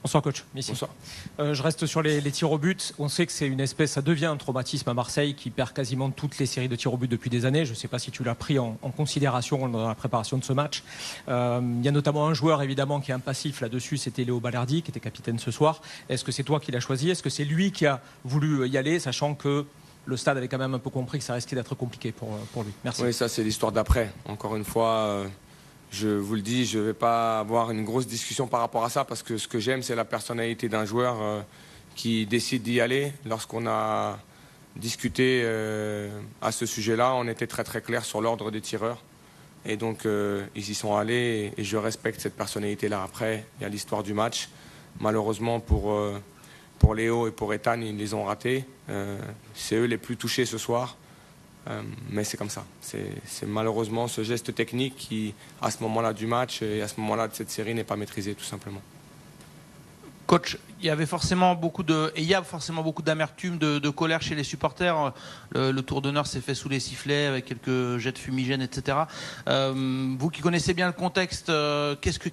Bonsoir coach. Ici. Bonsoir. Je reste sur les tirs au but. On sait que c'est une espèce, ça devient un traumatisme à Marseille qui perd quasiment toutes les séries de tirs au but depuis des années. Je ne sais pas si tu l'as pris en considération dans la préparation de ce match. Il y a notamment un joueur évidemment qui est un passif là-dessus, c'était Léo Balerdi qui était capitaine ce soir. Est-ce que c'est toi qui l'as choisi? Est-ce que c'est lui qui a voulu y aller, sachant que le stade avait quand même un peu compris que ça risquait d'être compliqué pour lui? Merci. Oui, ça c'est l'histoire d'après. Encore une fois, je vous le dis, je ne vais pas avoir une grosse discussion par rapport à ça parce que ce que j'aime, c'est la personnalité d'un joueur qui décide d'y aller. Lorsqu'on a discuté à ce sujet-là, on était très très clair sur l'ordre des tireurs. Et donc, ils y sont allés et je respecte cette personnalité-là. Après, il y a l'histoire du match. Malheureusement, pour Léo et pour Ethan, ils les ont ratés. C'est eux les plus touchés ce soir. Mais c'est comme ça. C'est malheureusement ce geste technique qui, à ce moment-là du match et à ce moment-là de cette série, n'est pas maîtrisé, tout simplement. Coach, il y avait forcément beaucoup d'amertume, de colère chez les supporters. Le tour d'honneur s'est fait sous les sifflets avec quelques jets de fumigène, etc. Vous qui connaissez bien le contexte,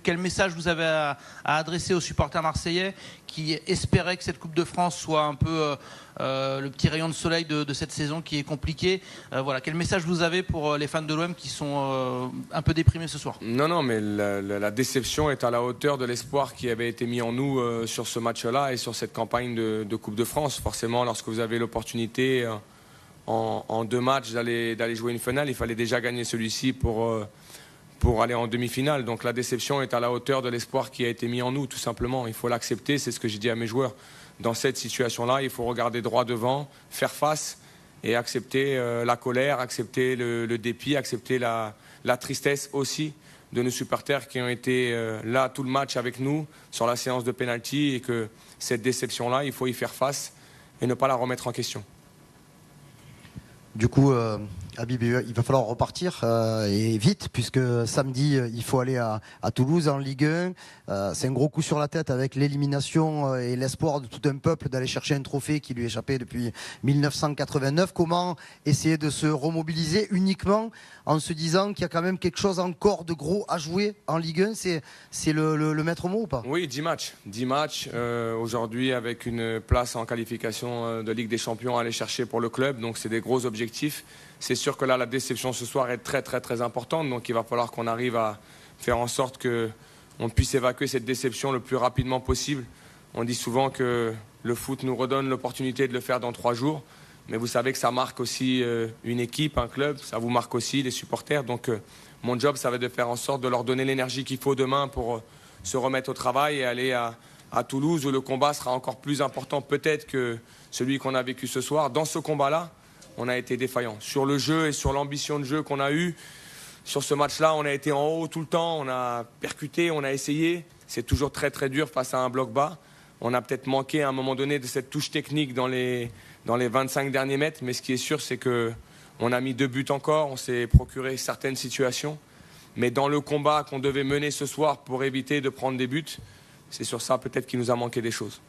quel message vous avez à adresser aux supporters marseillais qui espéraient que cette Coupe de France soit un peu le petit rayon de soleil de cette saison qui est compliquée? Voilà, quel message vous avez pour les fans de l'OM qui sont un peu déprimés ce soir? Non, mais la déception est à la hauteur de l'espoir qui avait été mis en nous sur ce match-là et sur cette campagne de Coupe de France. Forcément, lorsque vous avez l'opportunité en 2 matchs d'aller jouer une finale, il fallait déjà gagner celui-ci pour aller en demi-finale. Donc la déception est à la hauteur de l'espoir qui a été mis en nous, tout simplement. Il faut l'accepter, c'est ce que j'ai dit à mes joueurs. Dans cette situation-là, il faut regarder droit devant, faire face et accepter la colère, accepter le dépit, accepter la tristesse aussi de nos supporters qui ont été là tout le match avec nous sur la séance de pénalty et que cette déception-là, il faut y faire face et ne pas la remettre en question. Du coup, Habib, il va falloir repartir et vite, puisque samedi, il faut aller à Toulouse en Ligue 1. C'est un gros coup sur la tête avec l'élimination et l'espoir de tout un peuple d'aller chercher un trophée qui lui échappait depuis 1989. Comment essayer de se remobiliser uniquement en se disant qu'il y a quand même quelque chose encore de gros à jouer en Ligue 1? C'est le maître mot ou pas? Oui, 10 matchs. 10 matchs aujourd'hui avec une place en qualification de Ligue des Champions à aller chercher pour le club. Donc c'est des gros objectifs. C'est sûr que là, la déception ce soir est très très très importante. Donc il va falloir qu'on arrive à faire en sorte qu'on puisse évacuer cette déception le plus rapidement possible. On dit souvent que le foot nous redonne l'opportunité de le faire dans 3 jours. Mais vous savez que ça marque aussi une équipe, un club. Ça vous marque aussi les supporters. Donc mon job, ça va être de faire en sorte de leur donner l'énergie qu'il faut demain pour se remettre au travail et aller à Toulouse où le combat sera encore plus important peut-être que celui qu'on a vécu ce soir. Dans ce combat-là, on a été défaillant. Sur le jeu et sur l'ambition de jeu qu'on a eue, sur ce match-là, on a été en haut tout le temps, on a percuté, on a essayé. C'est toujours très très dur face à un bloc bas. On a peut-être manqué à un moment donné de cette touche technique dans les 25 derniers mètres, mais ce qui est sûr, c'est qu'on a mis 2 buts encore, on s'est procuré certaines situations. Mais dans le combat qu'on devait mener ce soir pour éviter de prendre des buts, c'est sur ça peut-être qu'il nous a manqué des choses.